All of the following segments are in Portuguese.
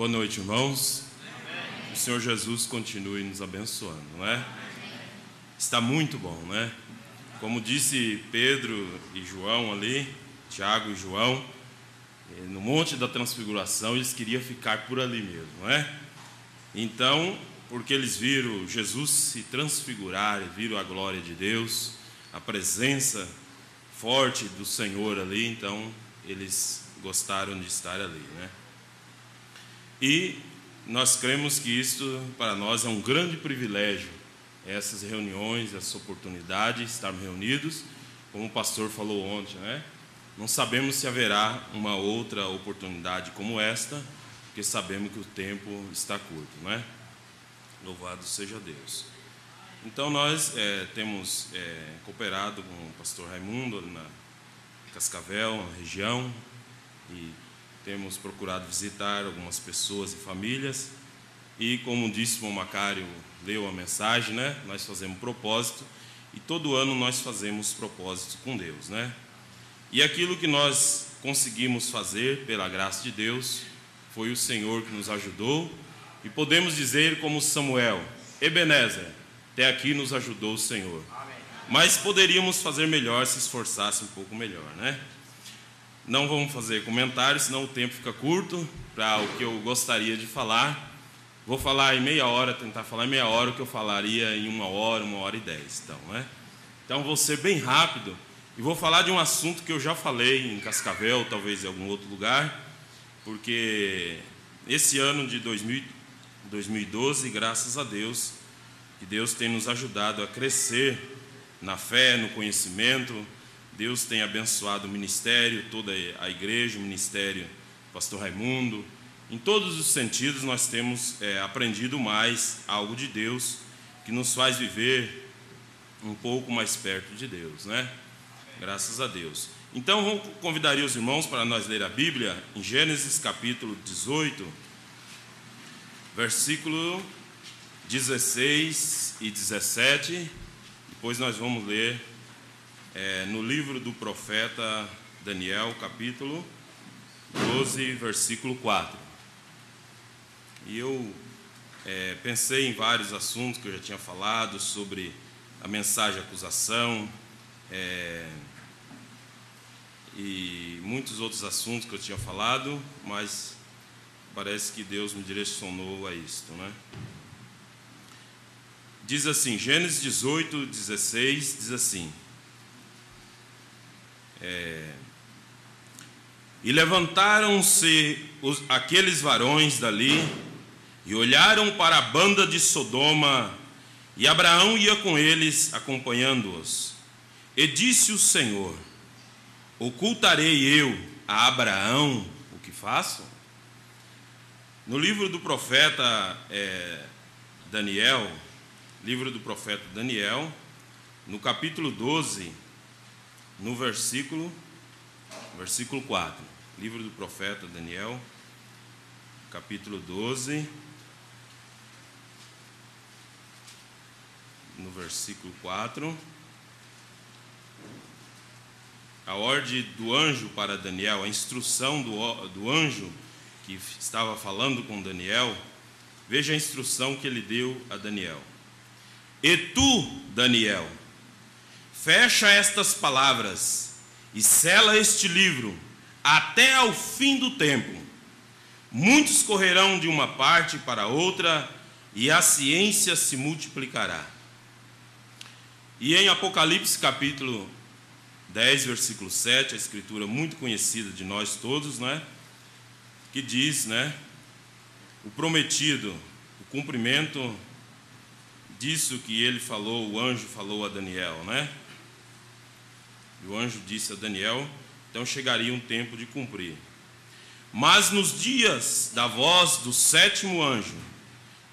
Boa noite, irmãos. Amém. O Senhor Jesus continue nos abençoando, não é? Está muito bom, né? Como disse Pedro e João ali, Tiago e João, no Monte da Transfiguração, eles queriam ficar por ali mesmo, não é? Então, porque eles viram Jesus se transfigurar, viram a glória de Deus, a presença forte do Senhor ali, então eles gostaram de estar ali, né? E nós cremos que isso para nós é um grande privilégio, essas reuniões, essa oportunidade de estarmos reunidos, como o pastor falou ontem, né? Não sabemos se haverá uma outra oportunidade como esta, porque sabemos que o tempo está curto, né? Louvado seja Deus. Então nós temos cooperado com o pastor Raimundo na Cascavel, na região, e temos procurado visitar algumas pessoas e famílias. E como disse o Macário, leu a mensagem, né? Nós fazemos propósito, e todo ano nós fazemos propósito com Deus, né? E aquilo que nós conseguimos fazer, pela graça de Deus, foi o Senhor que nos ajudou. E podemos dizer como Samuel: Ebenezer, até aqui nos ajudou o Senhor. Mas poderíamos fazer melhor se esforçasse um pouco melhor, né? Não vamos fazer comentários, senão o tempo fica curto para o que eu gostaria de falar. Vou falar em meia hora, tentar falar em meia hora o que eu falaria em 1h10, então, né? Então vou ser bem rápido e vou falar de um assunto que eu já falei em Cascavel, talvez em algum outro lugar, porque esse ano de 2012, graças a Deus, que Deus tem nos ajudado a crescer na fé, no conhecimento. Deus tem abençoado o ministério, toda a igreja, o ministério do pastor Raimundo. Em todos os sentidos nós temos aprendido mais algo de Deus, que nos faz viver um pouco mais perto de Deus, né? Graças a Deus. Então vou convidaria os irmãos para nós ler a Bíblia em Gênesis capítulo 18, versículo 16 e 17. Depois nós vamos ler no livro do profeta Daniel, capítulo 12, versículo 4. E eu pensei em vários assuntos que eu já tinha falado, sobre a mensagem de acusação, e muitos outros assuntos que eu tinha falado, mas parece que Deus me direcionou a isto, né? Diz assim, Gênesis 18, 16, diz assim: E levantaram-se aqueles varões dali, e olharam para a banda de Sodoma, e Abraão ia com eles, acompanhando-os. E disse o Senhor: Ocultarei eu a Abraão o que faço? No livro do profeta Daniel, no capítulo 12, no versículo 4. Livro do profeta Daniel, capítulo 12, no versículo 4. A ordem do anjo para Daniel, a instrução do anjo que estava falando com Daniel. Veja a instrução que ele deu a Daniel. E tu, Daniel, fecha estas palavras e sela este livro até ao fim do tempo. Muitos correrão de uma parte para outra, e a ciência se multiplicará. E em Apocalipse capítulo 10, versículo 7, a escritura muito conhecida de nós todos, né? Que diz, né? O prometido, o cumprimento disso que ele falou, o anjo falou a Daniel, né? E o anjo disse a Daniel, então chegaria um tempo de cumprir. Mas nos dias da voz do sétimo anjo,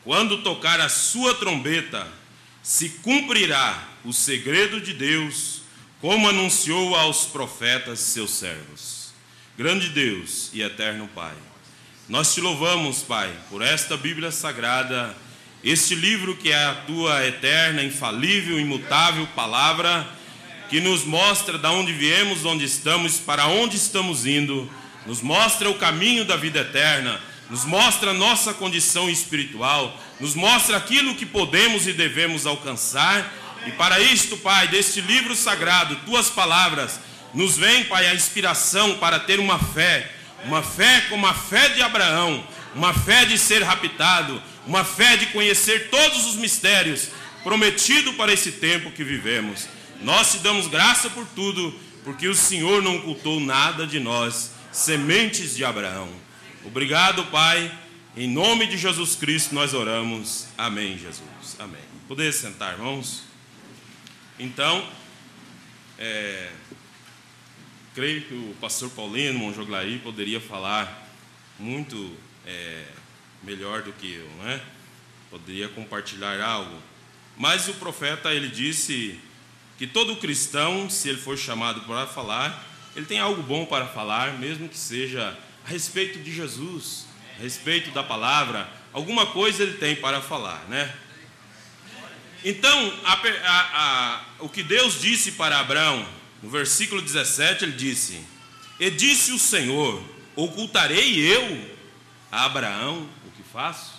quando tocar a sua trombeta, se cumprirá o segredo de Deus, como anunciou aos profetas seus servos. Grande Deus e eterno Pai, nós te louvamos, Pai, por esta Bíblia Sagrada, este livro que é a tua eterna, infalível, imutável palavra, que nos mostra de onde viemos, onde estamos, para onde estamos indo, nos mostra o caminho da vida eterna, nos mostra a nossa condição espiritual, nos mostra aquilo que podemos e devemos alcançar. E para isto, Pai, deste livro sagrado, Tuas palavras, nos vem, Pai, a inspiração para ter uma fé como a fé de Abraão, uma fé de ser raptado, uma fé de conhecer todos os mistérios prometido para esse tempo que vivemos. Nós te damos graça por tudo, porque o Senhor não ocultou nada de nós, sementes de Abraão. Obrigado, Pai. Em nome de Jesus Cristo nós oramos. Amém, Jesus. Amém. Poder sentar, irmãos? Então, creio que o pastor Paulino, irmão Joglaí, poderia falar muito melhor do que eu, né? Poderia compartilhar algo. Mas o profeta, ele disse que todo cristão, se ele for chamado para falar, ele tem algo bom para falar, mesmo que seja a respeito de Jesus, a respeito da palavra, alguma coisa ele tem para falar, né? Então, o que Deus disse para Abraão, no versículo 17, ele disse: e disse o Senhor, ocultarei eu a Abraão o que faço?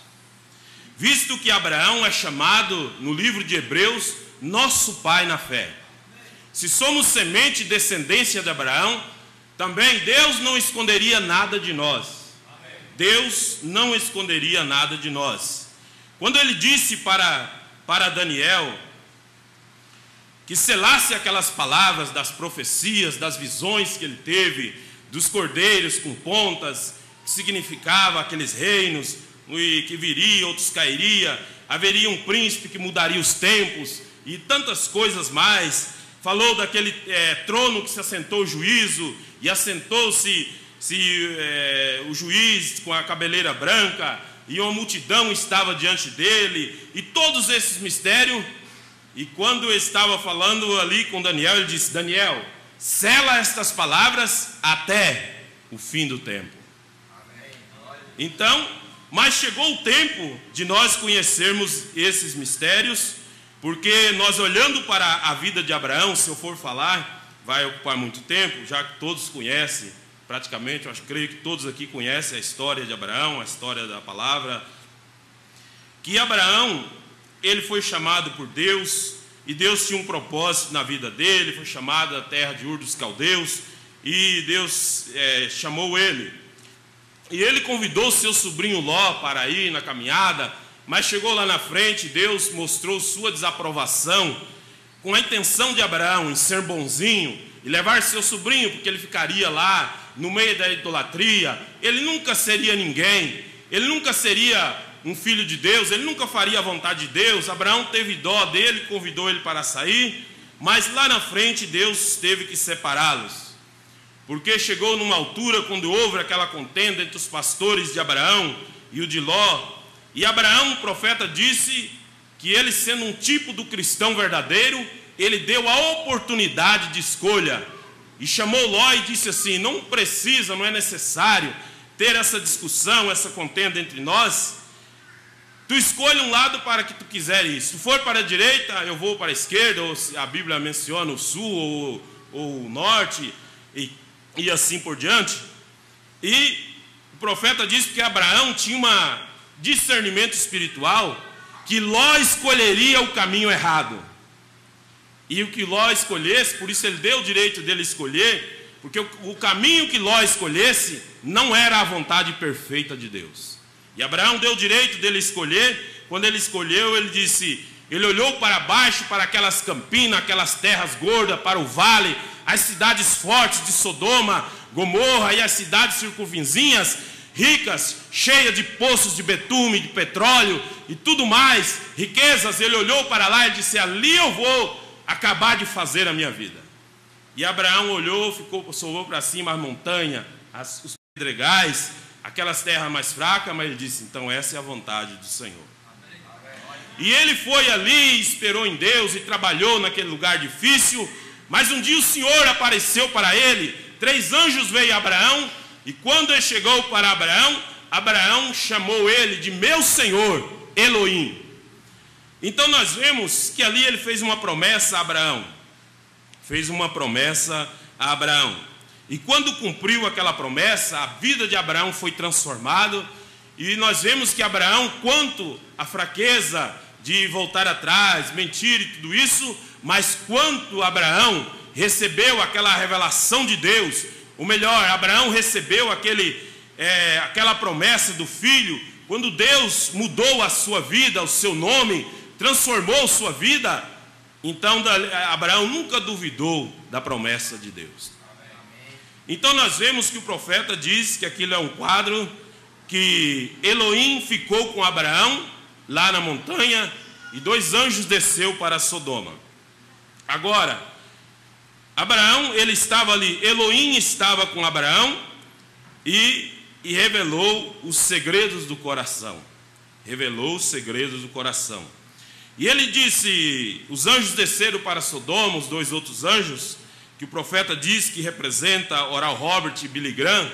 Visto que Abraão é chamado no livro de Hebreus nosso pai na fé. Se somos semente e descendência de Abraão, também Deus não esconderia nada de nós. Deus não esconderia nada de nós. Quando ele disse para Daniel que selasse aquelas palavras das profecias, das visões que ele teve, dos cordeiros com pontas, que significava aqueles reinos, e que viria, outros cairia, haveria um príncipe que mudaria os tempos, e tantas coisas mais. Falou daquele trono que se assentou o juízo, e assentou-se o juiz com a cabeleira branca, e uma multidão estava diante dele, e todos esses mistérios. E quando eu estava falando ali com Daniel, ele disse: Daniel, sela estas palavras até o fim do tempo. Então, mas chegou o tempo de nós conhecermos esses mistérios, porque nós, olhando para a vida de Abraão, se eu for falar, vai ocupar muito tempo, já que todos conhecem, praticamente, eu creio que todos aqui conhecem a história de Abraão, a história da palavra, que Abraão, ele foi chamado por Deus, e Deus tinha um propósito na vida dele, foi chamado da terra de Ur dos Caldeus, e Deus chamou ele. E ele convidou seu sobrinho Ló para ir na caminhada, mas chegou lá na frente, Deus mostrou sua desaprovação, com a intenção de Abraão em ser bonzinho, e levar seu sobrinho, porque ele ficaria lá, no meio da idolatria, ele nunca seria ninguém, ele nunca seria um filho de Deus, ele nunca faria a vontade de Deus. Abraão teve dó dele, convidou ele para sair, mas lá na frente Deus teve que separá-los, porque chegou numa altura quando houve aquela contenda entre os pastores de Abraão e o de Ló, e Abraão, o profeta, disse que ele, sendo um tipo do cristão verdadeiro, ele deu a oportunidade de escolha, e chamou Ló e disse assim: não precisa, não é necessário ter essa discussão, essa contenda entre nós. Tu escolhe um lado para que tu quiseres. Se tu for para a direita, eu vou para a esquerda, ou se a Bíblia menciona o sul ou o norte, e assim por diante. E o profeta disse que Abraão tinha um discernimento espiritual, que Ló escolheria o caminho errado. E o que Ló escolhesse, por isso ele deu o direito dele escolher, porque o caminho que Ló escolhesse não era a vontade perfeita de Deus. E Abraão deu o direito dele escolher. Quando ele escolheu, ele disse, ele olhou para baixo, para aquelas campinas, aquelas terras gordas, para o vale, as cidades fortes de Sodoma, Gomorra e as cidades circunvizinhas, ricas, cheias de poços de betume, de petróleo e tudo mais, riquezas. Ele olhou para lá e disse: ali eu vou acabar de fazer a minha vida. E Abraão olhou, olhou para cima as montanhas, os pedregais, aquelas terras mais fracas, mas ele disse: então essa é a vontade do Senhor. E ele foi ali, esperou em Deus e trabalhou naquele lugar difícil. Mas um dia o Senhor apareceu para ele, 3 anjos veio a Abraão, e quando ele chegou para Abraão, Abraão chamou ele de meu Senhor, Elohim. Então nós vemos que ali ele fez uma promessa a Abraão. Fez uma promessa a Abraão. E quando cumpriu aquela promessa, a vida de Abraão foi transformada. E nós vemos que Abraão, quanto à fraqueza de voltar atrás, mentir e tudo isso, mas quanto Abraão recebeu aquela revelação de Deus, ou melhor, Abraão recebeu aquela promessa do filho, quando Deus mudou a sua vida, o seu nome, transformou sua vida, então Abraão nunca duvidou da promessa de Deus. Então nós vemos que o profeta diz que aquilo é um quadro, que Elohim ficou com Abraão lá na montanha e 2 anjos desceu para Sodoma. Agora, Abraão, ele estava ali, Elohim estava com Abraão e revelou os segredos do coração. Revelou os segredos do coração. E ele disse, os anjos desceram para Sodoma, os 2 outros anjos, que o profeta diz que representa Oral Robert e Billy Graham,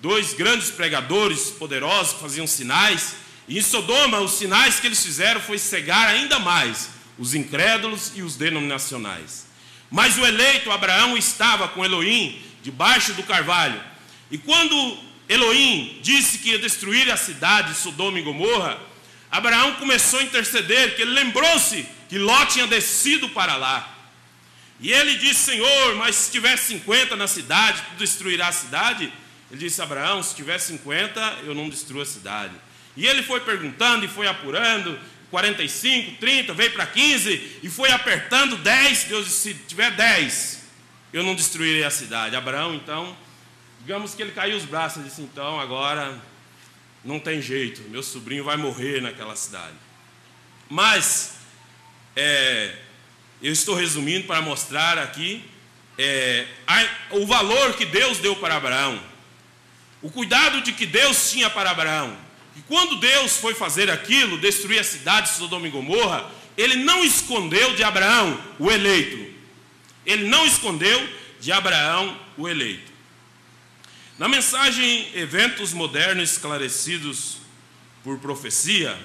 2 grandes pregadores poderosos que faziam sinais. E em Sodoma, os sinais que eles fizeram foi cegar ainda mais os incrédulos e os denominacionais. Mas o eleito Abraão estava com Elohim debaixo do carvalho. E quando Elohim disse que ia destruir a cidade de Sodoma e Gomorra, Abraão começou a interceder, que ele lembrou-se que Ló tinha descido para lá. E ele disse, Senhor, mas se tiver 50 na cidade, tu destruirá a cidade? Ele disse, Abraão, se tiver 50, eu não destruo a cidade. E ele foi perguntando e foi apurando, 45, 30, veio para 15, e foi apertando 10, Deus disse, se tiver 10, eu não destruirei a cidade. Abraão, então, digamos que ele caiu os braços, e disse, então, agora não tem jeito, meu sobrinho vai morrer naquela cidade. Mas, eu estou resumindo para mostrar aqui o valor que Deus deu para Abraão, o cuidado de que Deus tinha para Abraão. E quando Deus foi fazer aquilo, destruir a cidade de Sodoma e Gomorra, ele não escondeu de Abraão o eleito. Ele não escondeu de Abraão o eleito. Na mensagem Eventos Modernos Esclarecidos por Profecia,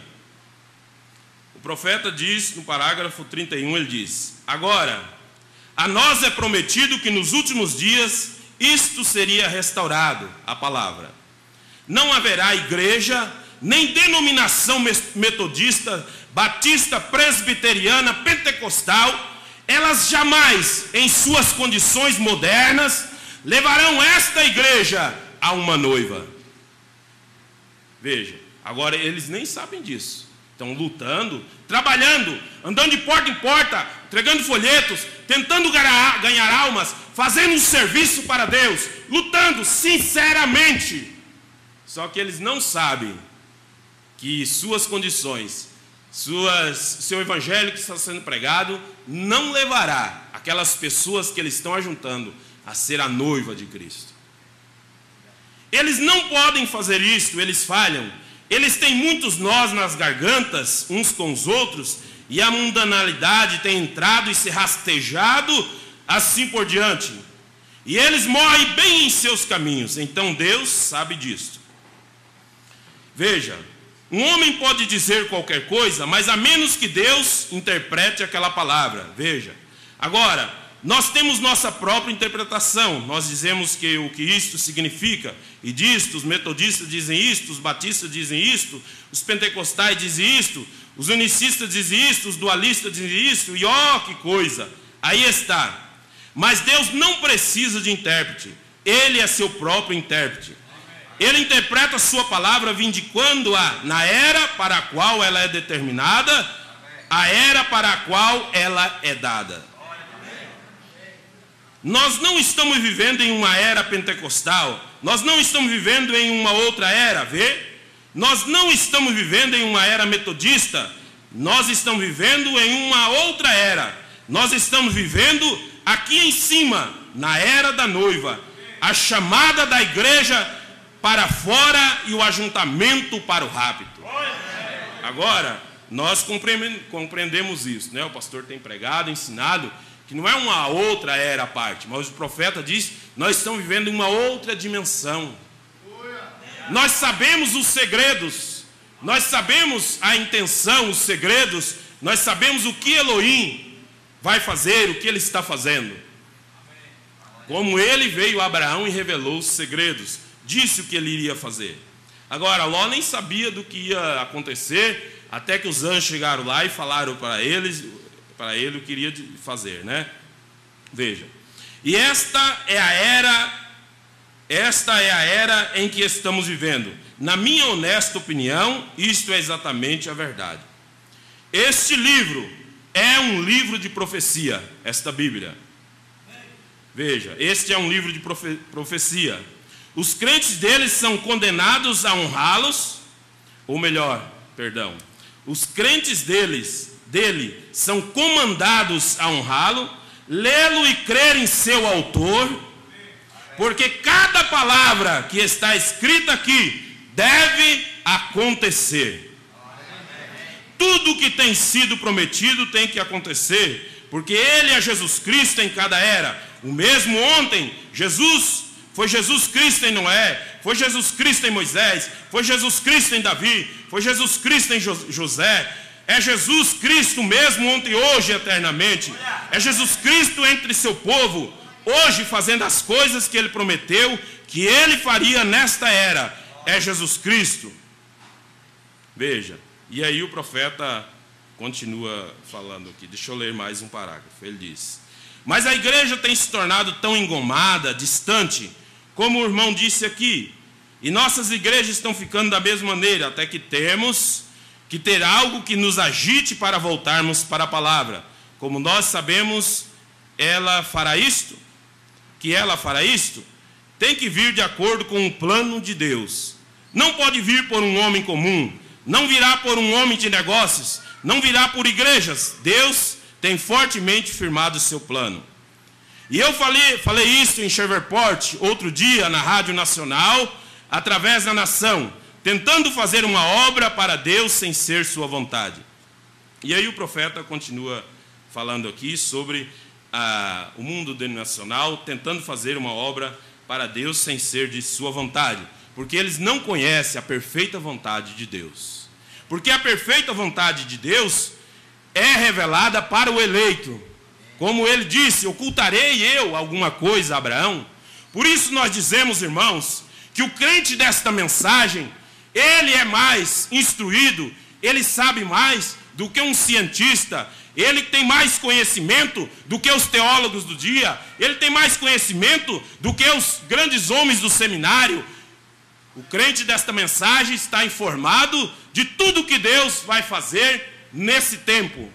o profeta diz, no parágrafo 31, ele diz, agora, a nós é prometido que nos últimos dias isto seria restaurado, a palavra. Não haverá igreja, nem denominação metodista, batista, presbiteriana, pentecostal, elas jamais, em suas condições modernas, levarão esta igreja a uma noiva. Veja, agora eles nem sabem disso. Estão lutando, trabalhando, andando de porta em porta, entregando folhetos, tentando ganhar almas, fazendo um serviço para Deus, lutando sinceramente. Só que eles não sabem que suas condições, seu evangelho que está sendo pregado, não levará aquelas pessoas que eles estão ajuntando a ser a noiva de Cristo. Eles não podem fazer isto, eles falham. Eles têm muitos nós nas gargantas, uns com os outros, e a mundanalidade tem entrado e se rastejado, assim por diante. E eles morrem bem em seus caminhos, então Deus sabe disto. Veja, um homem pode dizer qualquer coisa, mas a menos que Deus interprete aquela palavra. Veja, agora, nós temos nossa própria interpretação, nós dizemos que o que isto significa, e disto, os metodistas dizem isto, os batistas dizem isto, os pentecostais dizem isto, os unicistas dizem isto, os dualistas dizem isto, e ó que coisa, aí está. Mas Deus não precisa de intérprete, Ele é seu próprio intérprete. Ele interpreta a sua palavra vindicando-a na era para a qual ela é determinada, a era para a qual ela é dada. Nós não estamos vivendo em uma era pentecostal, nós não estamos vivendo em uma outra era, vê? Nós não estamos vivendo em uma era metodista, nós estamos vivendo em uma outra era. Nós estamos vivendo aqui em cima, na era da noiva, a chamada da igreja para fora e o ajuntamento para o rapto. Agora, nós compreendemos isso, né? O pastor tem pregado, ensinado, que não é uma outra era à parte, mas o profeta diz, nós estamos vivendo em uma outra dimensão. Nós sabemos os segredos, nós sabemos a intenção, os segredos, nós sabemos o que Elohim vai fazer, o que ele está fazendo. Como ele veio a Abraão e revelou os segredos, disse o que ele iria fazer. Agora, Ló nem sabia do que ia acontecer, até que os anjos chegaram lá e falaram para ele o que iria fazer, né? Veja. E esta é a era em que estamos vivendo. Na minha honesta opinião, isto é exatamente a verdade. Este livro é um livro de profecia, esta Bíblia. Veja, este é um livro de profecia. Os crentes deles são condenados a honrá-los, ou melhor, perdão, os crentes dele são comandados a honrá-lo, lê-lo e crer em seu autor, porque cada palavra que está escrita aqui deve acontecer. Tudo que tem sido prometido tem que acontecer, porque Ele é Jesus Cristo em cada era. O mesmo ontem, foi Jesus Cristo em Noé, foi Jesus Cristo em Moisés, foi Jesus Cristo em Davi, foi Jesus Cristo em José. É Jesus Cristo mesmo ontem e hoje eternamente. É Jesus Cristo entre seu povo, hoje fazendo as coisas que Ele prometeu que Ele faria nesta era. É Jesus Cristo. Veja, e aí o profeta continua falando aqui. Deixa eu ler mais um parágrafo. Ele diz: mas a igreja tem se tornado tão engomada, distante, como o irmão disse aqui, e nossas igrejas estão ficando da mesma maneira, até que temos que ter algo que nos agite para voltarmos para a palavra. Como nós sabemos, ela fará isto, tem que vir de acordo com o plano de Deus. Não pode vir por um homem comum, não virá por um homem de negócios, não virá por igrejas. Deus tem fortemente firmado o seu plano. E eu falei isso em Shreveport outro dia na Rádio Nacional, através da nação, tentando fazer uma obra para Deus sem ser sua vontade. E aí o profeta continua falando aqui sobre o mundo denominacional, tentando fazer uma obra para Deus sem ser de sua vontade, porque eles não conhecem a perfeita vontade de Deus. Porque a perfeita vontade de Deus é revelada para o eleito. Como ele disse: ocultarei eu alguma coisa a Abraão? Por isso nós dizemos, irmãos, que o crente desta mensagem, ele é mais instruído, ele sabe mais do que um cientista, ele tem mais conhecimento do que os teólogos do dia, ele tem mais conhecimento do que os grandes homens do seminário. O crente desta mensagem está informado de tudo que Deus vai fazer nesse tempo.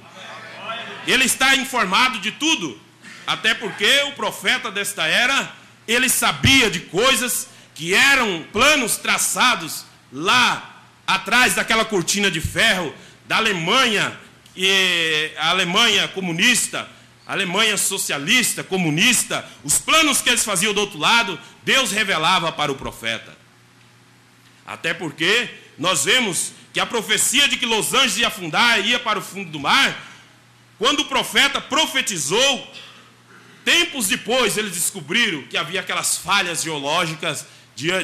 Ele está informado de tudo, até porque o profeta desta era, ele sabia de coisas que eram planos traçados lá atrás daquela cortina de ferro da Alemanha, e a Alemanha comunista, a Alemanha socialista, comunista, os planos que eles faziam do outro lado, Deus revelava para o profeta. Até porque nós vemos que a profecia de que Los Angeles ia afundar, ia para o fundo do mar, quando o profeta profetizou, tempos depois eles descobriram que havia aquelas falhas geológicas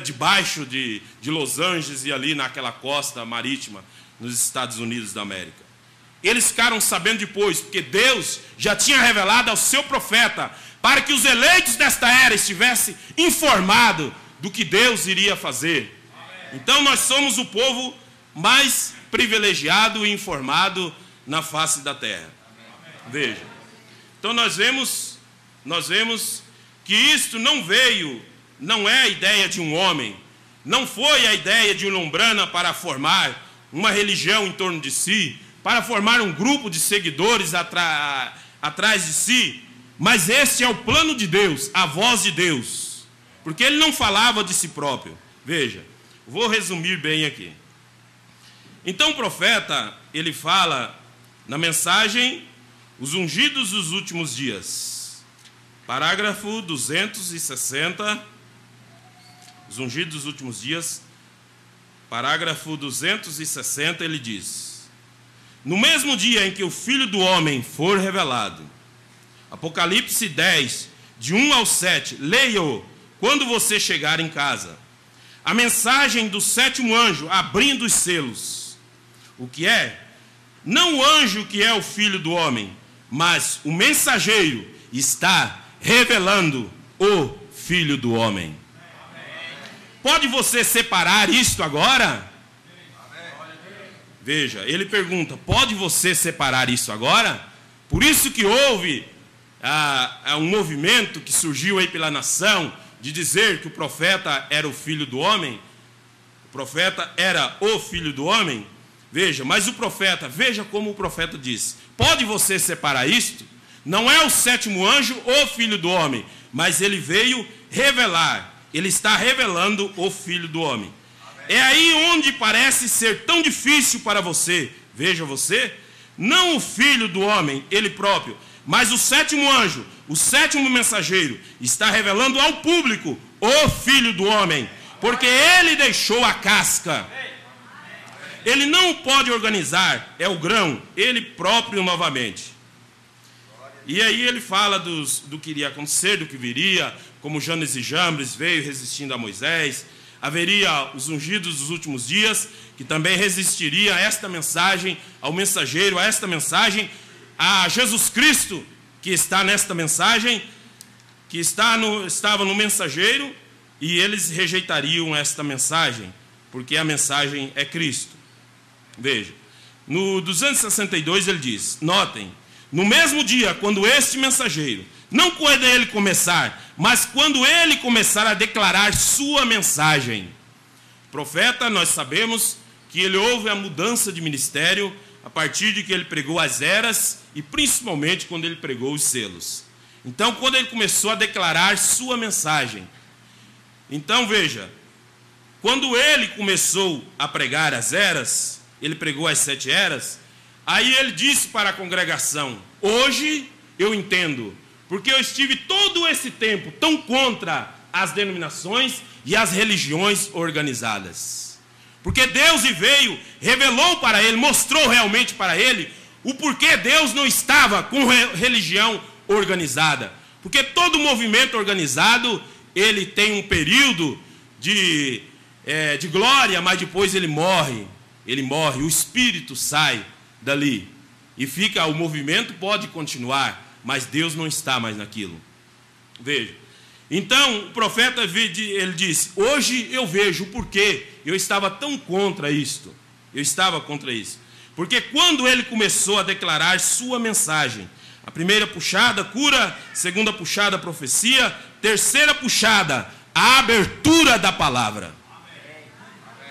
debaixo de Los Angeles e ali naquela costa marítima nos Estados Unidos da América. Eles ficaram sabendo depois, porque Deus já tinha revelado ao seu profeta para que os eleitos desta era estivessem informados do que Deus iria fazer. Então nós somos o povo mais privilegiado e informado na face da terra. Veja, então nós vemos que isto não é a ideia de um homem, não foi a ideia de um Lombrana para formar uma religião em torno de si, para formar um grupo de seguidores atrás de si, mas este é o plano de Deus, a voz de Deus, porque ele não falava de si próprio. Veja, vou resumir bem aqui. Então o profeta, ele fala na mensagem os ungidos dos últimos dias. Parágrafo 260. Os ungidos dos últimos dias. Parágrafo 260, ele diz: no mesmo dia em que o Filho do Homem for revelado. Apocalipse 10, de 1 ao 7. Leia-o quando você chegar em casa. A mensagem do sétimo anjo abrindo os selos. O que é? Não o anjo que é o Filho do Homem, mas o mensageiro está revelando o Filho do Homem. pode você separar isto agora? Veja, ele pergunta, pode você separar isso agora? Por isso que houve um movimento que surgiu aí pela nação, de dizer que o profeta era o filho do homem. O profeta era o filho do homem. Veja, mas o profeta, veja como o profeta disse, pode você separar isto? Não é o sétimo anjo o filho do homem, mas ele veio revelar, ele está revelando o filho do homem. É aí onde parece ser tão difícil para você, veja você, não o filho do homem, ele próprio, mas o sétimo anjo, o sétimo mensageiro, está revelando ao público o filho do homem, porque ele deixou a casca. Ele não pode organizar, é o grão, ele próprio novamente. E aí ele fala do que iria acontecer, do que viria, como Janes e Jambres veio resistindo a Moisés. Haveria os ungidos dos últimos dias, que também resistiria a esta mensagem, ao mensageiro, a esta mensagem, a Jesus Cristo, que está nesta mensagem, que estava no mensageiro, e eles rejeitariam esta mensagem, porque a mensagem é Cristo. Veja, no 262 ele diz, notem, no mesmo dia, quando este mensageiro, não quando ele começar, mas quando ele começar a declarar sua mensagem. Profeta, nós sabemos que ele houve a mudança de ministério a partir de que ele pregou as eras e principalmente quando ele pregou os selos. Então, quando ele começou a declarar sua mensagem. Então, veja, quando ele começou a pregar as eras, ele pregou as 7 eras, aí ele disse para a congregação, hoje eu entendo, porque eu estive todo esse tempo tão contra as denominações e as religiões organizadas. Porque Deus veio, revelou para ele, mostrou realmente para ele o porquê Deus não estava com religião organizada. Porque todo movimento organizado, ele tem um período de glória, mas depois ele morre, o espírito sai dali. E fica, o movimento pode continuar, mas Deus não está mais naquilo. Veja. Então, o profeta, ele disse, hoje eu vejo o porquê eu estava tão contra isto. Eu estava contra isso. Porque quando ele começou a declarar sua mensagem, a primeira puxada, cura, segunda puxada, profecia, terceira puxada, a abertura da palavra.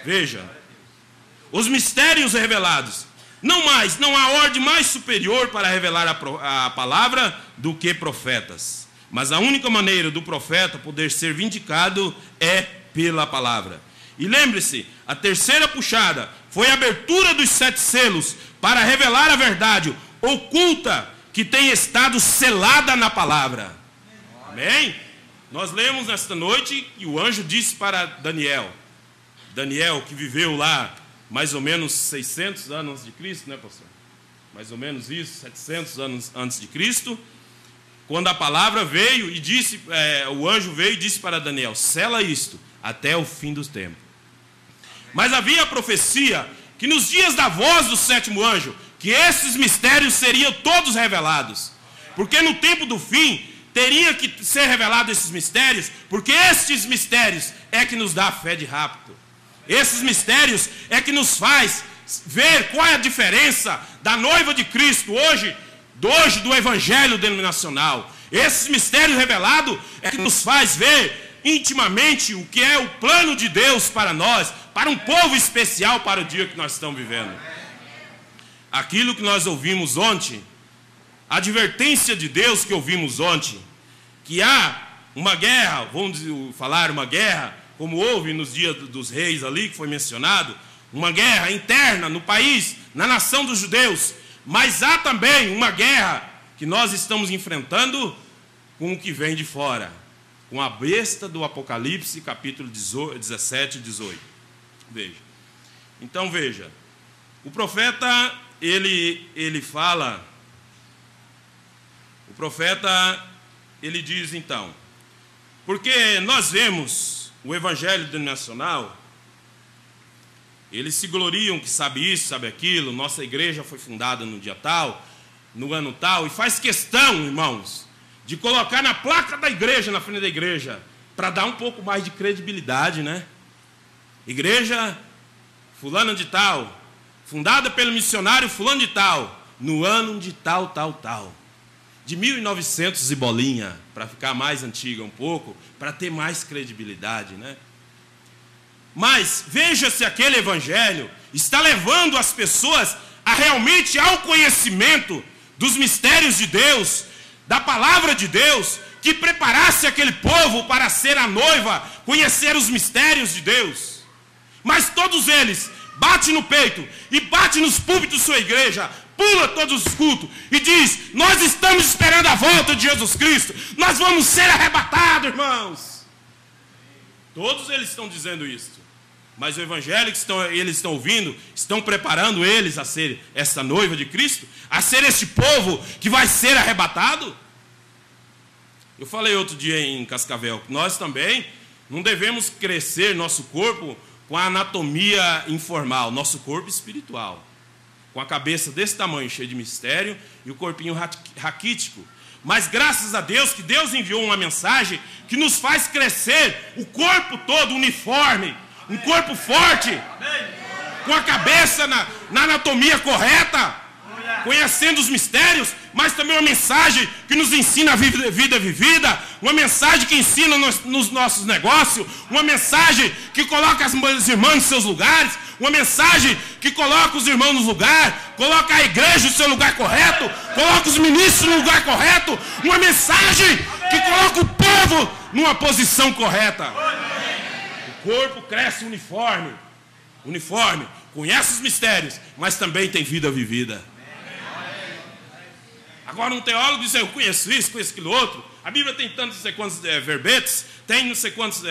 Veja, os mistérios revelados. Não há ordem mais superior para revelar a palavra do que profetas. Mas a única maneira do profeta poder ser vindicado é pela palavra. E lembre-se, a terceira puxada foi a abertura dos 7 selos para revelar a verdade oculta que tem estado selada na palavra. Amém? Nós lemos nesta noite e o anjo disse para Daniel, que viveu lá mais ou menos 600 anos antes de Cristo, né, pastor? Mais ou menos isso, 700 anos antes de Cristo. Quando a palavra veio e disse, o anjo veio e disse para Daniel, sela isto até o fim dos tempos. Mas havia a profecia que nos dias da voz do 7º anjo, que esses mistérios seriam todos revelados. Porque no tempo do fim, teria que ser revelados esses mistérios, porque estes mistérios é que nos dá a fé de rapto. Esses mistérios é que nos faz ver qual é a diferença da noiva de Cristo hoje do evangelho denominacional. Esses mistérios revelados é que nos faz ver intimamente o que é o plano de Deus para nós, para um povo especial para o dia que nós estamos vivendo. Aquilo que nós ouvimos ontem, a advertência de Deus que ouvimos ontem, que há uma guerra, vamos falar uma guerra, como houve nos dias dos reis ali, que foi mencionado, uma guerra interna no país, na nação dos judeus, mas há também uma guerra que nós estamos enfrentando com o que vem de fora, com a besta do Apocalipse, capítulo 17 e 18. Veja. Então veja, o profeta, ele fala, ele diz então, porque nós vemos o evangelho denominacional, eles se gloriam que sabe isso, sabe aquilo, nossa igreja foi fundada no dia tal, no ano tal, e faz questão, irmãos, de colocar na placa da igreja, na frente da igreja, para dar um pouco mais de credibilidade, né? igreja fulana de tal, fundada pelo missionário fulano de tal, no ano de tal, de 1900 e bolinha, para ficar mais antiga um pouco, para ter mais credibilidade, né? Mas veja se aquele evangelho está levando as pessoas a realmente ao conhecimento dos mistérios de Deus, da palavra de Deus, que preparasse aquele povo para ser a noiva, conhecer os mistérios de Deus. Mas todos eles batem no peito e batem nos púlpitos de sua igreja, pula todos os cultos e diz: nós estamos esperando a volta de Jesus Cristo, nós vamos ser arrebatados, irmãos. Todos eles estão dizendo isso. Mas o evangelho que eles estão ouvindo, estão preparando eles a ser essa noiva de Cristo, a ser este povo que vai ser arrebatado. Eu falei outro dia em Cascavel que nós também não devemos crescer nosso corpo com a anatomia informal, nosso corpo espiritual, com a cabeça desse tamanho, cheio de mistério, e o corpinho raquítico. Mas graças a Deus que Deus enviou uma mensagem que nos faz crescer o corpo todo uniforme, um corpo forte, com a cabeça na anatomia correta, conhecendo os mistérios, mas também uma mensagem que nos ensina a vida vivida, uma mensagem que ensina nos nossos negócios, uma mensagem que coloca as irmãs nos seus lugares, uma mensagem que coloca os irmãos no lugar, coloca a igreja no seu lugar correto, coloca os ministros no lugar correto, uma mensagem que coloca o povo numa posição correta. O corpo cresce uniforme, conhece os mistérios, mas também tem vida vivida. Agora um teólogo diz: eu conheço isso, conheço aquilo outro. A Bíblia tem tantos não sei quantos verbetes, tem não sei quantos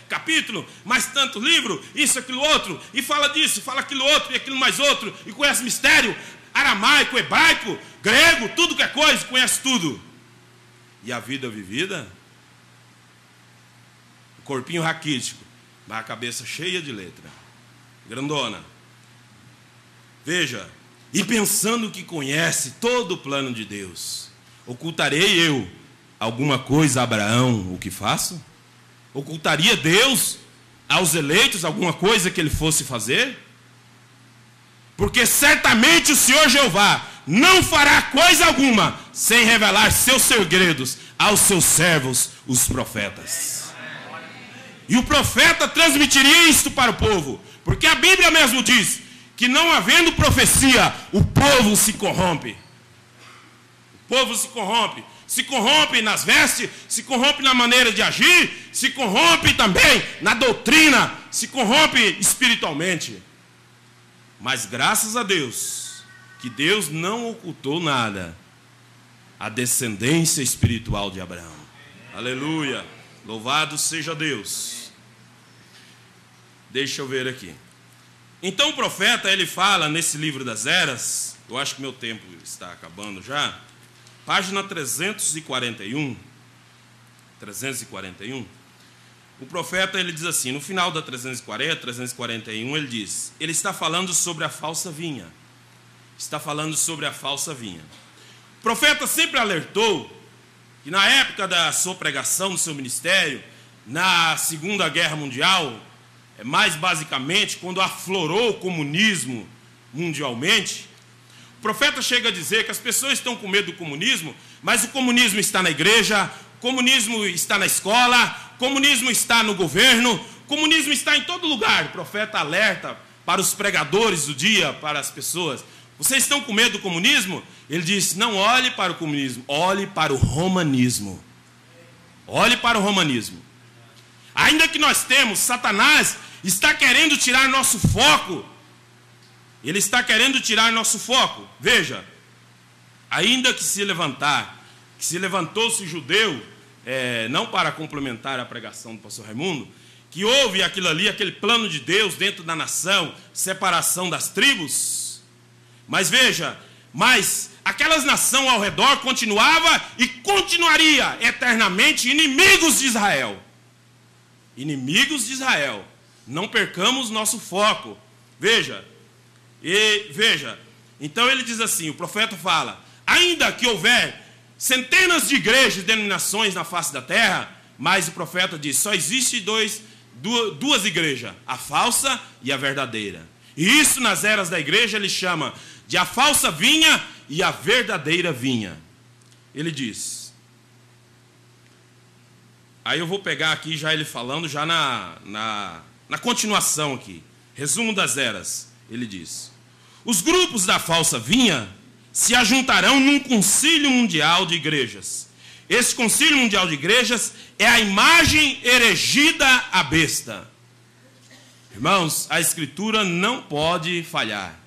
capítulos, mais tanto livro, isso, aquilo outro, e fala disso, fala aquilo outro, e aquilo mais outro, e conhece mistério, aramaico, hebraico, grego, tudo que é coisa, conhece tudo. E a vida vivida? O corpinho raquítico, mas a cabeça cheia de letra, grandona. Veja, e pensando que conhece todo o plano de Deus, ocultarei eu alguma coisa a Abraão, o que faço? Ocultaria Deus aos eleitos alguma coisa que ele fosse fazer? Porque certamente o Senhor Jeová não fará coisa alguma sem revelar seus segredos aos seus servos, os profetas. E o profeta transmitiria isto para o povo, porque a Bíblia mesmo diz que não havendo profecia, o povo se corrompe. O povo se corrompe nas vestes, se corrompe na maneira de agir, se corrompe também na doutrina, se corrompe espiritualmente. Mas graças a Deus, que Deus não ocultou nada à descendência espiritual de Abraão. Aleluia, louvado seja Deus. Deixa eu ver aqui. Então o profeta, ele fala nesse livro das eras, eu acho que meu tempo está acabando já, página 341, o profeta, ele diz assim, no final da 341, ele diz, ele está falando sobre a falsa vinha, O profeta sempre alertou que na época da sua pregação, do seu ministério, na Segunda Guerra Mundial, mais basicamente, quando aflorou o comunismo mundialmente, o profeta chega a dizer que as pessoas estão com medo do comunismo, mas o comunismo está na igreja, o comunismo está na escola, o comunismo está no governo, o comunismo está em todo lugar. O profeta alerta para os pregadores do dia, para as pessoas: vocês estão com medo do comunismo? Ele diz: não olhe para o comunismo, olhe para o romanismo. Olhe para o romanismo. Ainda que nós temos, Satanás está querendo tirar nosso foco. Ele está querendo tirar nosso foco. Veja, ainda que se levantou-se judeu, não para complementar a pregação do pastor Raimundo, que houve aquilo ali, aquele plano de Deus dentro da nação, separação das tribos. Mas veja, aquelas nações ao redor continuava e continuaria eternamente inimigos de Israel. Inimigos de Israel. Não percamos nosso foco. Veja, então ele diz assim, o profeta fala: ainda que houver centenas de igrejas e denominações na face da terra, mas o profeta diz, só existe duas igrejas, a falsa e a verdadeira. E isso nas eras da igreja ele chama de a falsa vinha e a verdadeira vinha. Ele diz. Aí eu vou pegar aqui já ele falando, já na continuação aqui. Resumo das eras. Ele diz: os grupos da falsa vinha se ajuntarão num concílio mundial de igrejas. Esse concílio mundial de igrejas é a imagem erigida à besta. Irmãos, a escritura não pode falhar.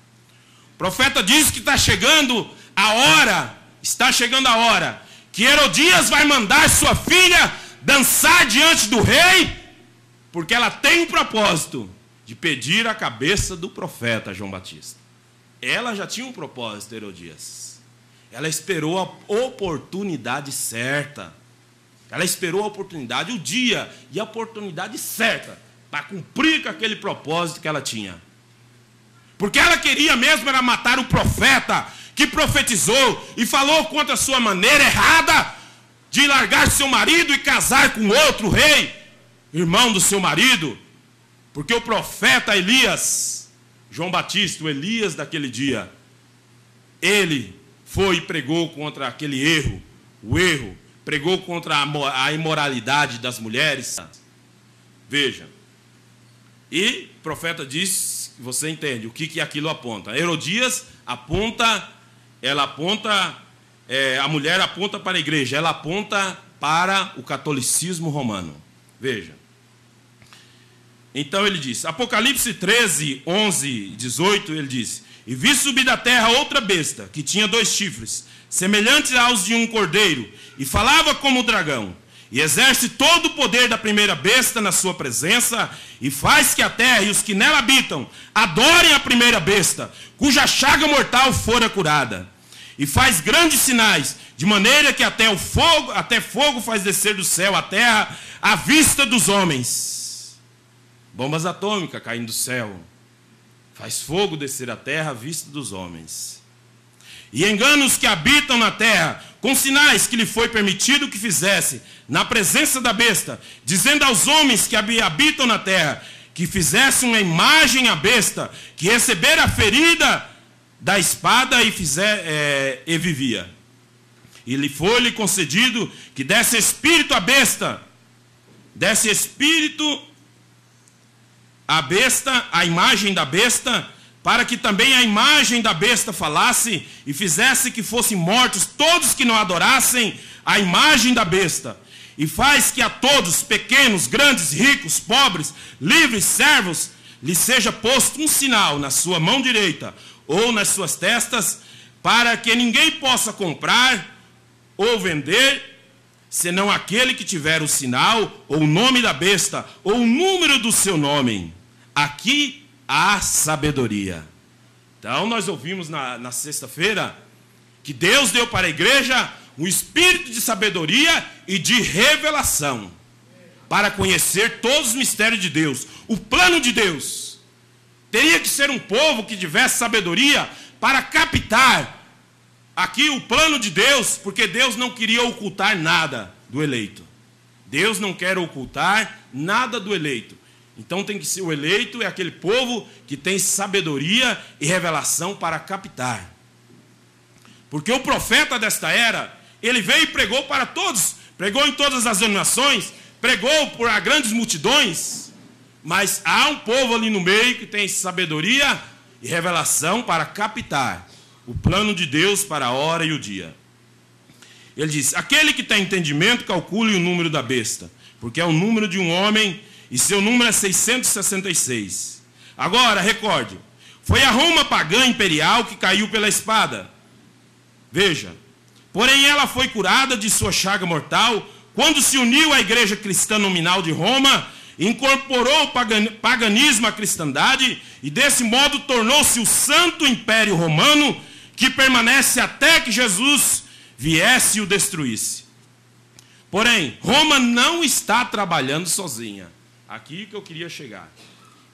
O profeta diz que está chegando a hora que Herodias vai mandar sua filha dançar diante do rei, porque ela tem um propósito de pedir a cabeça do profeta João Batista. Ela já tinha um propósito, Herodias. Ela esperou a oportunidade certa. Ela esperou a oportunidade, o dia e a oportunidade certa para cumprir com aquele propósito que ela tinha. Porque ela queria mesmo era matar o profeta que profetizou e falou contra a sua maneira errada de largar seu marido e casar com outro rei, irmão do seu marido. Porque o profeta Elias, João Batista, o Elias daquele dia, ele foi e pregou contra aquele erro, pregou contra a imoralidade das mulheres. Veja, e o profeta diz, você entende o que aquilo aponta. Herodias aponta, a mulher aponta para a igreja, ela aponta para o catolicismo romano. Veja. Então ele diz, Apocalipse 13, 11 e 18, ele diz: e vi subir da terra outra besta, que tinha 2 chifres, semelhantes aos de um cordeiro, e falava como o dragão, e exerce todo o poder da primeira besta na sua presença, e faz que a terra e os que nela habitam adorem a primeira besta, cuja chaga mortal fora curada. E faz grandes sinais, de maneira que até fogo faz descer do céu a terra à vista dos homens. Bombas atômicas caindo do céu. Faz fogo descer a terra à vista dos homens. E engana os que habitam na terra, com sinais que lhe foi permitido que fizesse, na presença da besta, dizendo aos homens que habitam na terra, que fizesse uma imagem à besta, que recebera a ferida da espada e vivia. E lhe foi-lhe concedido que desse espírito à besta, a imagem da besta, para que também a imagem da besta falasse e fizesse que fossem mortos todos que não adorassem a imagem da besta. E faz que a todos, pequenos, grandes, ricos, pobres, livres, servos, lhe seja posto um sinal na sua mão direita ou nas suas testas, para que ninguém possa comprar ou vender, senão aquele que tiver o sinal, ou o nome da besta, ou o número do seu nome. Aqui há sabedoria. Então nós ouvimos na sexta-feira que Deus deu para a igreja um espírito de sabedoria e de revelação, para conhecer todos os mistérios de Deus, o plano de Deus. Teria que ser um povo que tivesse sabedoria para captar aqui o plano de Deus, porque Deus não queria ocultar nada do eleito. Deus não quer ocultar nada do eleito. Então tem que ser o eleito, é aquele povo que tem sabedoria e revelação para captar. Porque o profeta desta era, ele veio e pregou para todos, pregou em todas as nações, pregou para grandes multidões, mas há um povo ali no meio que tem sabedoria e revelação para captar o plano de Deus para a hora e o dia. Ele diz: aquele que tem entendimento, calcule o número da besta, porque é o número de um homem, e seu número é 666. Agora, recorde, foi a Roma pagã imperial que caiu pela espada. Veja, porém ela foi curada de sua chaga mortal, quando se uniu à igreja cristã nominal de Roma, incorporou o paganismo à cristandade, e desse modo tornou-se o santo império romano, que permanece até que Jesus viesse e o destruísse. Porém, Roma não está trabalhando sozinha. Aqui que eu queria chegar.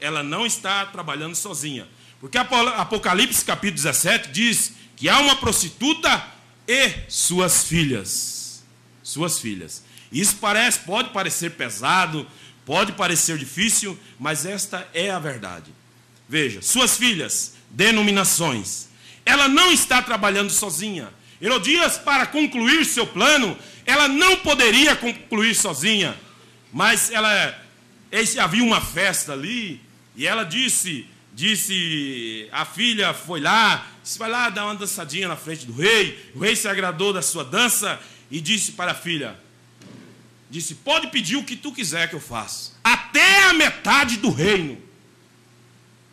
Ela não está trabalhando sozinha. Porque Apocalipse capítulo 17 diz que há uma prostituta e suas filhas. Suas filhas. Isso pode parecer pesado, Pode parecer difícil, mas esta é a verdade. Veja, suas filhas, denominações. Ela não está trabalhando sozinha. Herodias, para concluir seu plano, ela não poderia concluir sozinha. Mas havia uma festa ali, e ela disse, a filha foi lá, disse, vai lá dar uma dançadinha na frente do rei. O rei se agradou da sua dança e disse para a filha, pode pedir o que tu quiser que eu faça, até a metade do reino.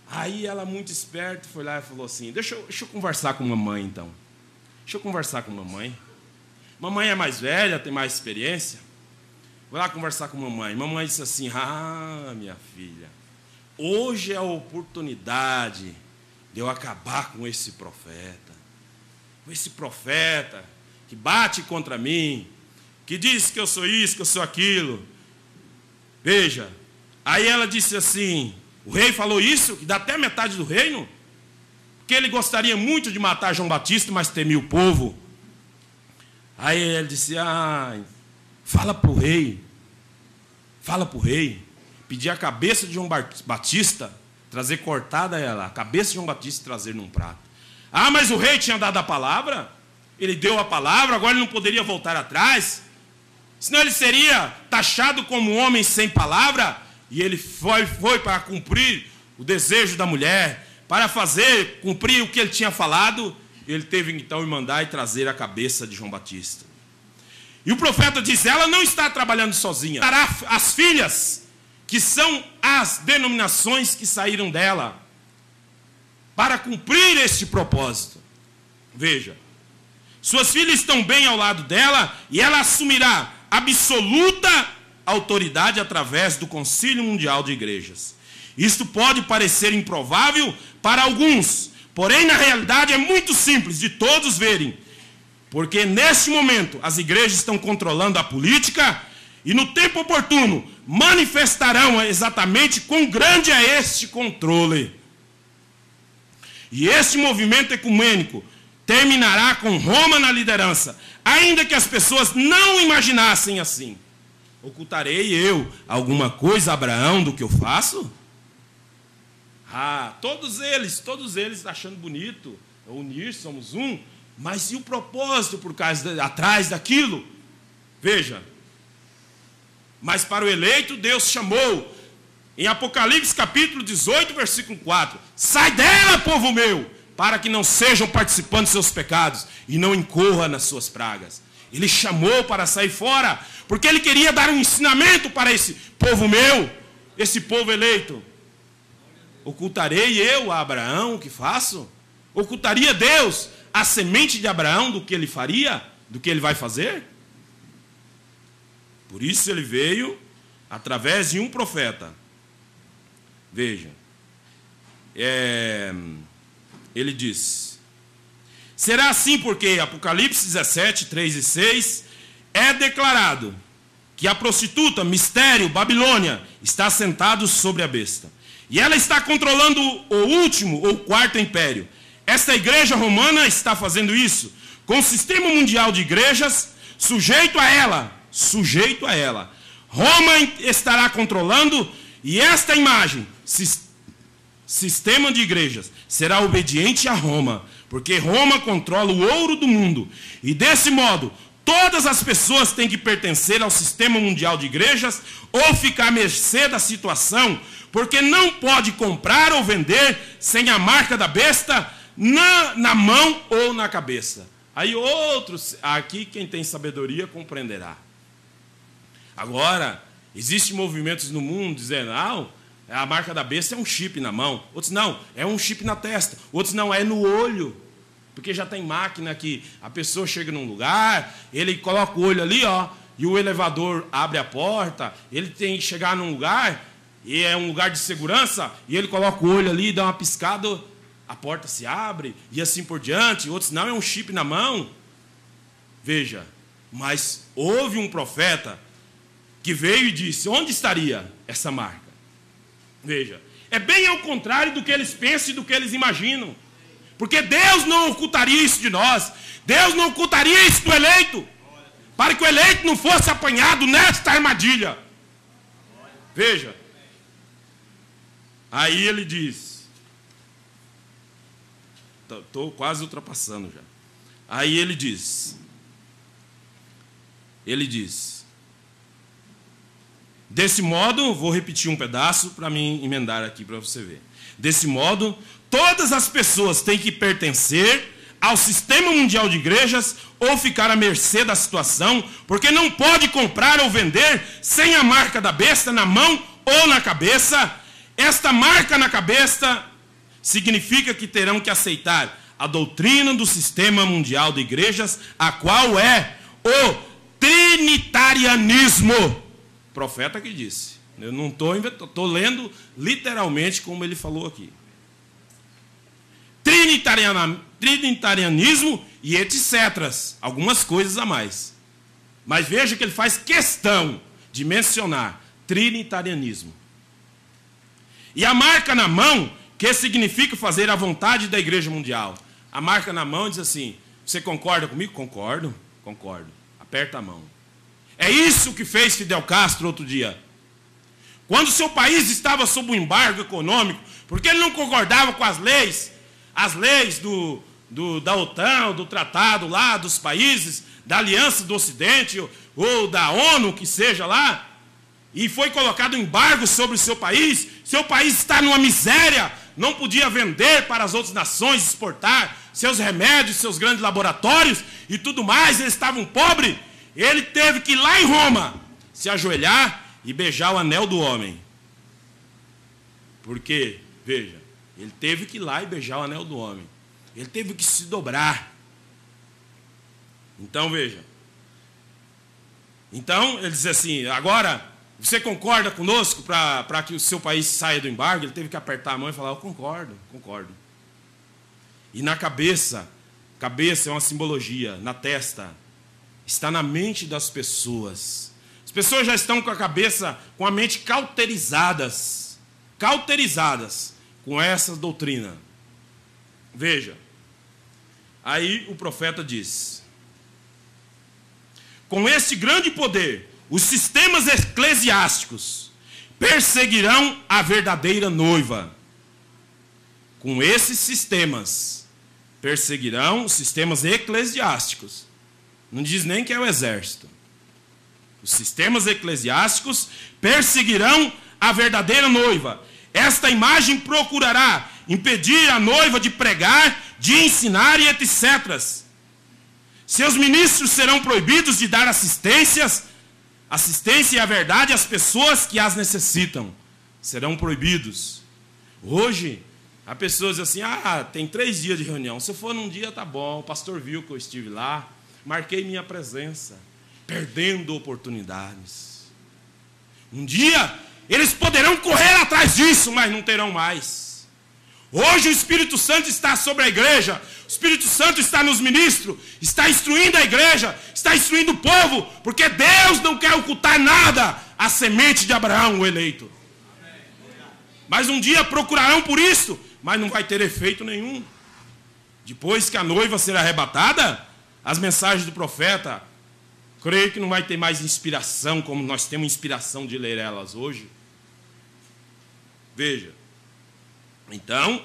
Aí ela, muito esperta, foi lá e falou assim, deixa eu conversar com mamãe então. Deixa eu conversar com mamãe. Mamãe é mais velha, tem mais experiência. Vou lá conversar com mamãe. Mamãe disse assim, minha filha, hoje é a oportunidade de eu acabar com esse profeta. Com esse profeta que bate contra mim, que diz que eu sou isso, que eu sou aquilo. Veja, aí ela disse assim, o rei falou isso, que dá até metade do reino, porque ele gostaria muito de matar João Batista, mas temia o povo. Aí ele disse, fala para o rei, pedir a cabeça de João Batista, trazer cortada ela, a cabeça de João Batista trazer num prato. Mas o rei tinha dado a palavra, ele deu a palavra, agora ele não poderia voltar atrás, senão ele seria taxado como um homem sem palavra, e ele foi para cumprir o desejo da mulher, para cumprir o que ele tinha falado. Ele teve então de mandar e trazer a cabeça de João Batista. E o profeta diz, ela não está trabalhando sozinha. As filhas, que são as denominações que saíram dela, para cumprir este propósito. Veja, suas filhas estão bem ao lado dela, e ela assumirá absoluta autoridade através do Concílio Mundial de Igrejas. Isto pode parecer improvável para alguns, porém na realidade é muito simples de todos verem, porque neste momento as igrejas estão controlando a política e no tempo oportuno manifestarão exatamente quão grande é este controle. E este movimento ecumênico terminará com Roma na liderança, ainda que as pessoas não imaginassem assim. Ocultarei eu alguma coisa a Abraão do que eu faço? Todos eles achando bonito, unir, somos um, mas e o propósito atrás daquilo? Veja, mas para o eleito Deus chamou, em Apocalipse capítulo 18, versículo 4, sai dela, povo meu, para que não sejam participantes dos seus pecados e não incorra nas suas pragas. Ele chamou para sair fora, porque ele queria dar um ensinamento para esse povo meu, esse povo eleito. Ocultarei eu a Abraão o que faço? Ocultaria Deus a semente de Abraão do que ele faria? Do que ele vai fazer? Por isso ele veio através de um profeta. Veja, ele diz, será assim porque Apocalipse 17, 3 e 6 é declarado que a prostituta, mistério, Babilônia, está sentada sobre a besta. E ela está controlando o último ou quarto império. Esta igreja romana está fazendo isso, com o sistema mundial de igrejas, sujeito a ela. Roma estará controlando, e esta imagem, sistema de igrejas, será obediente a Roma, porque Roma controla o ouro do mundo. E desse modo, todas as pessoas têm que pertencer ao sistema mundial de igrejas, ou ficar à mercê da situação, porque não pode comprar ou vender sem a marca da besta na mão ou na cabeça. Aí outros, aqui quem tem sabedoria compreenderá. Agora, existem movimentos no mundo dizendo, a marca da besta é um chip na mão. Outros, não, é um chip na testa. Outros, não, é no olho. Porque já tem máquina que a pessoa chega num lugar, ele coloca o olho ali, e o elevador abre a porta, ele tem que chegar num lugar, e é um lugar de segurança, e ele coloca o olho ali e dá uma piscada, a porta se abre, e assim por diante. Outros, não, é um chip na mão. Veja, mas houve um profeta que veio e disse, onde estaria essa marca? Veja, é bem ao contrário do que eles pensam e do que eles imaginam. Porque Deus não ocultaria isso de nós. Deus não ocultaria isso do eleito, para que o eleito não fosse apanhado nesta armadilha. Veja. Aí ele diz. Estou quase ultrapassando já. Aí ele diz. Desse modo, vou repetir um pedaço para mim emendar aqui para você ver. Desse modo, todas as pessoas têm que pertencer ao sistema mundial de igrejas ou ficar à mercê da situação, porque não pode comprar ou vender sem a marca da besta na mão ou na cabeça. Esta marca na cabeça significa que terão que aceitar a doutrina do sistema mundial de igrejas, a qual é o trinitarianismo. Profeta que disse. Eu não estou lendo literalmente como ele falou aqui. Trinitarianismo e etc. Algumas coisas a mais. Mas veja que ele faz questão de mencionar trinitarianismo. E a marca na mão, que significa fazer a vontade da igreja mundial. A marca na mão diz assim: você concorda comigo? Concordo. Aperta a mão. É isso que fez Fidel Castro outro dia. Quando seu país estava sob um embargo econômico, porque ele não concordava com as leis da OTAN, do tratado lá dos países, da Aliança do Ocidente, ou da ONU, que seja lá, e foi colocado um embargo sobre o seu país está numa miséria, não podia vender para as outras nações, exportar seus remédios, seus grandes laboratórios e tudo mais, eles estavam pobres. Ele teve que ir lá em Roma, se ajoelhar e beijar o anel do homem. Porque, veja, ele teve que ir lá e beijar o anel do homem. Ele teve que se dobrar. Então, veja. Então, ele diz assim: agora, você concorda conosco para que o seu país saia do embargo? Ele teve que apertar a mão e falar: eu concordo. E na cabeça é uma simbologia, na testa, está na mente das pessoas. As pessoas já estão com a mente cauterizadas com essa doutrina. Veja, aí o profeta diz: com este grande poder, os sistemas eclesiásticos perseguirão a verdadeira noiva. Com esses sistemas, perseguirão os sistemas eclesiásticos. Não diz nem que é o exército. Os sistemas eclesiásticos perseguirão a verdadeira noiva. Esta imagem procurará impedir a noiva de pregar, de ensinar e etc. Seus ministros serão proibidos de dar assistência e a verdade às pessoas que as necessitam. Serão proibidos. Hoje, há pessoas assim: tem 3 dias de reunião. Se eu for num dia, tá bom. O pastor viu que eu estive lá. Marquei minha presença. Perdendo oportunidades. Um dia, eles poderão correr atrás disso, mas não terão mais. Hoje o Espírito Santo está sobre a igreja. O Espírito Santo está nos ministros. Está instruindo a igreja. Está instruindo o povo. Porque Deus não quer ocultar nada à semente de Abraão, o eleito. Mas um dia procurarão por isso, mas não vai ter efeito nenhum. Depois que a noiva será arrebatada, as mensagens do profeta, creio que não vai ter mais inspiração, como nós temos inspiração de ler elas hoje. Veja. Então,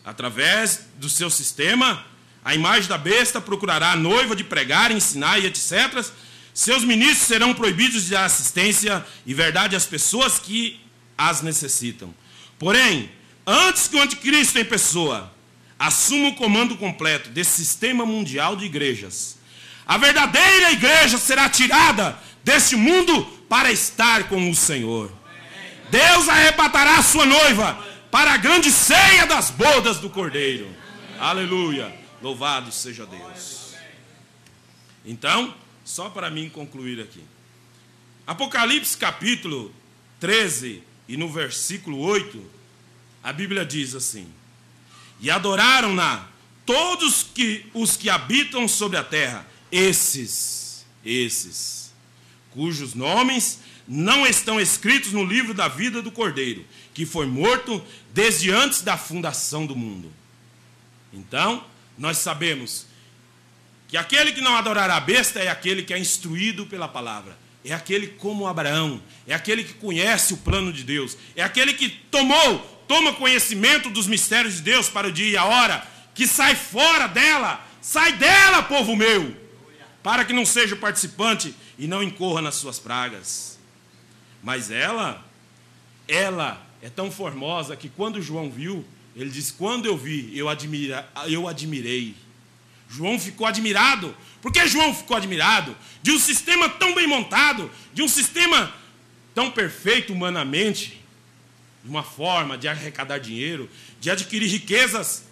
através do seu sistema, a imagem da besta procurará a noiva de pregar, ensinar e etc. Seus ministros serão proibidos de dar assistência e verdade às pessoas que as necessitam. Porém, antes que o anticristo em pessoa assuma o comando completo desse sistema mundial de igrejas, a verdadeira igreja será tirada deste mundo para estar com o Senhor. Deus arrebatará a sua noiva para a grande ceia das bodas do Cordeiro. Aleluia. Louvado seja Deus. Então, só para mim concluir aqui. Apocalipse capítulo 13 e no versículo 8, a Bíblia diz assim: e adoraram-na todos os que habitam sobre a terra, esses, cujos nomes não estão escritos no livro da vida do Cordeiro, que foi morto desde antes da fundação do mundo. Então, nós sabemos que aquele que não adorará a besta é aquele que é instruído pela palavra. é aquele como Abraão, é aquele que conhece o plano de Deus, é aquele que toma conhecimento dos mistérios de Deus para o dia e a hora, que sai fora dela, sai dela, povo meu, para que não seja participante e não incorra nas suas pragas. Mas ela é tão formosa que quando João viu, ele disse, quando eu vi, eu admirei. João ficou admirado. Por que João ficou admirado? De um sistema tão bem montado, de um sistema tão perfeito humanamente, de uma forma de arrecadar dinheiro, de adquirir riquezas,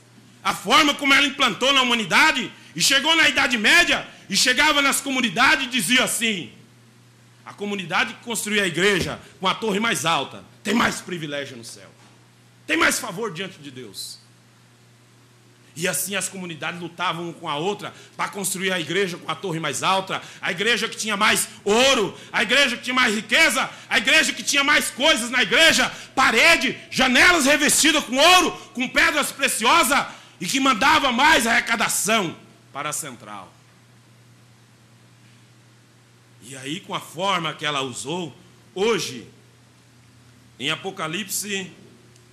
a forma como ela implantou na humanidade, e chegou na Idade Média, e chegava nas comunidades e dizia assim, a comunidade que construiu a igreja com a torre mais alta, tem mais privilégio no céu, tem mais favor diante de Deus. E assim as comunidades lutavam uma com a outra para construir a igreja com a torre mais alta, a igreja que tinha mais ouro, a igreja que tinha mais riqueza, a igreja que tinha mais coisas na igreja, parede, janelas revestidas com ouro, com pedras preciosas, e que mandava mais arrecadação para a central. E aí, com a forma que ela usou, hoje, em Apocalipse,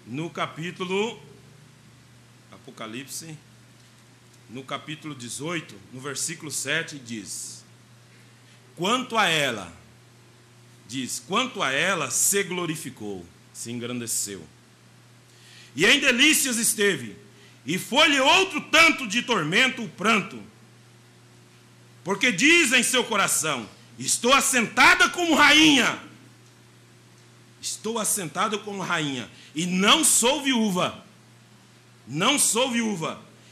no capítulo 18, no versículo 7, diz, quanto a ela se glorificou, se engrandeceu, e em delícias esteve, e foi-lhe outro tanto de tormento o pranto, porque diz em seu coração, estou assentada como rainha, e não sou viúva,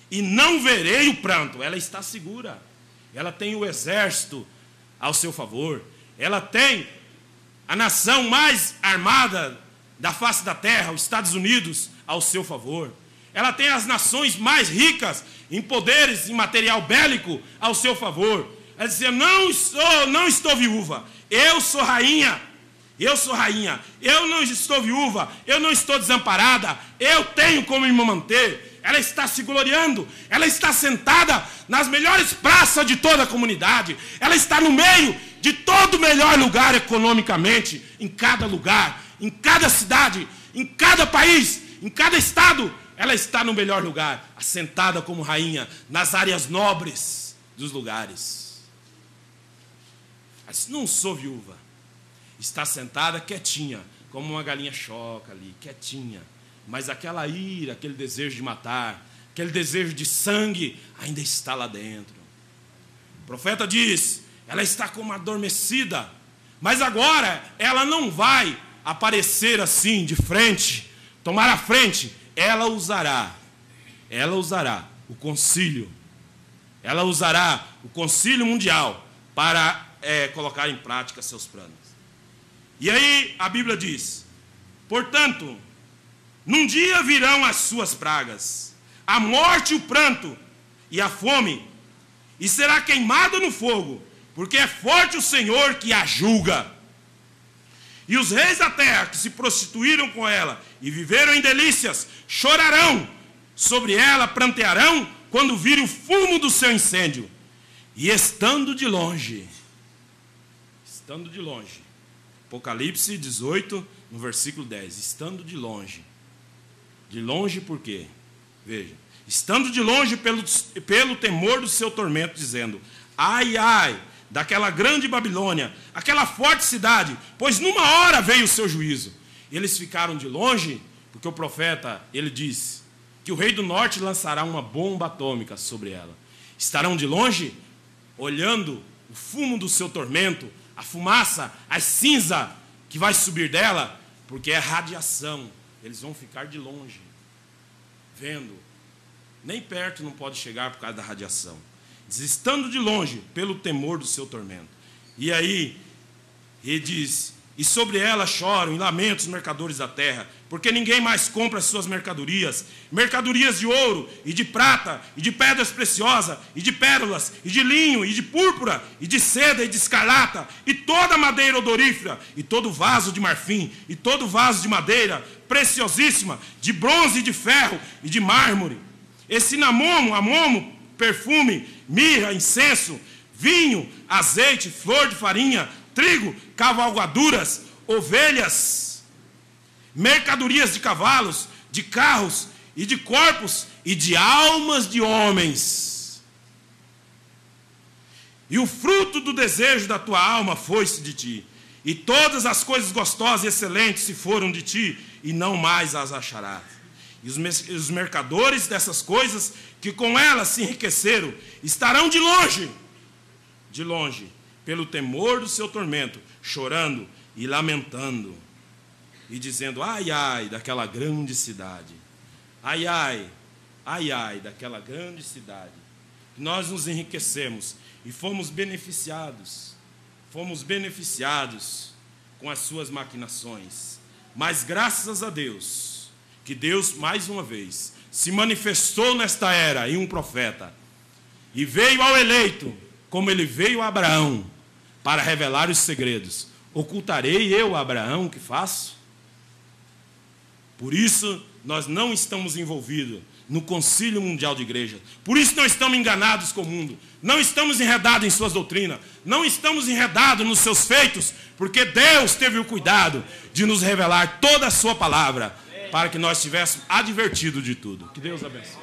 e não verei o pranto. Ela está segura, ela tem o exército ao seu favor, ela tem a nação mais armada da face da terra, os Estados Unidos, ao seu favor, ela tem as nações mais ricas em poderes, em material bélico, ao seu favor. Ela dizia, não estou viúva, eu sou rainha, eu não estou viúva, eu não estou desamparada, eu tenho como me manter. Ela está se gloriando, ela está sentada nas melhores praças de toda a comunidade, ela está no meio de todo o melhor lugar economicamente, em cada lugar, em cada cidade, em cada país, em cada estado, ela está no melhor lugar, assentada como rainha, nas áreas nobres dos lugares. Mas não sou viúva, está sentada quietinha, como uma galinha choca ali, quietinha. Mas aquela ira, aquele desejo de matar, aquele desejo de sangue, ainda está lá dentro. O profeta diz, ela está como adormecida, mas agora ela não vai aparecer assim de frente, tomar a frente. Ela usará o concílio, ela usará o concílio mundial para colocar em prática seus planos. E aí a Bíblia diz, portanto, num dia virão as suas pragas, a morte, o pranto e a fome, e será queimado no fogo, porque é forte o Senhor que a julga. E os reis da terra que se prostituíram com ela e viveram em delícias, chorarão sobre ela, prantearão, quando virem o fumo do seu incêndio. E estando de longe, Apocalipse 18, no versículo 10, estando de longe por quê? Veja, estando de longe pelo temor do seu tormento, dizendo, ai, ai, daquela grande Babilônia, aquela forte cidade, pois numa hora veio o seu juízo. Eles ficaram de longe, porque o profeta, ele disse, que o rei do norte lançará uma bomba atômica sobre ela. Estarão de longe, olhando o fumo do seu tormento, a fumaça, a cinza que vai subir dela, porque é radiação. Eles vão ficar de longe, vendo. Nem perto não pode chegar por causa da radiação. Estando de longe, pelo temor do seu tormento. E aí, ele diz, e sobre ela choram e lamentam os mercadores da terra, porque ninguém mais compra as suas mercadorias, mercadorias de ouro, e de prata, e de pedras preciosas, e de pérolas, e de linho, e de púrpura, e de seda, e de escarlata, e toda madeira odorífera, e todo vaso de marfim, e todo vaso de madeira preciosíssima, de bronze e de ferro, e de mármore, e cinamomo, perfume, mirra, incenso, vinho, azeite, flor de farinha, trigo, cavalgaduras, ovelhas, mercadorias de cavalos, de carros e de corpos e de almas de homens. E o fruto do desejo da tua alma foi-se de ti, e todas as coisas gostosas e excelentes se foram de ti, e não mais as acharás. E os mercadores dessas coisas, que com elas se enriqueceram, estarão de longe, pelo temor do seu tormento, chorando e lamentando, e dizendo: ai, ai, daquela grande cidade, ai, ai, ai, ai, daquela grande cidade. Nós nos enriquecemos e fomos beneficiados com as suas maquinações. Mas graças a Deus, que Deus mais uma vez se manifestou nesta era em um profeta, e veio ao eleito, como ele veio a Abraão, para revelar os segredos. Ocultarei eu a Abraão o que faço? Por isso nós não estamos envolvidos no Concílio Mundial de Igreja. Por isso não estamos enganados com o mundo. Não estamos enredados em suas doutrinas. Não estamos enredados nos seus feitos, porque Deus teve o cuidado de nos revelar toda a sua palavra, para que nós estivéssemos advertidos de tudo. Que Deus abençoe.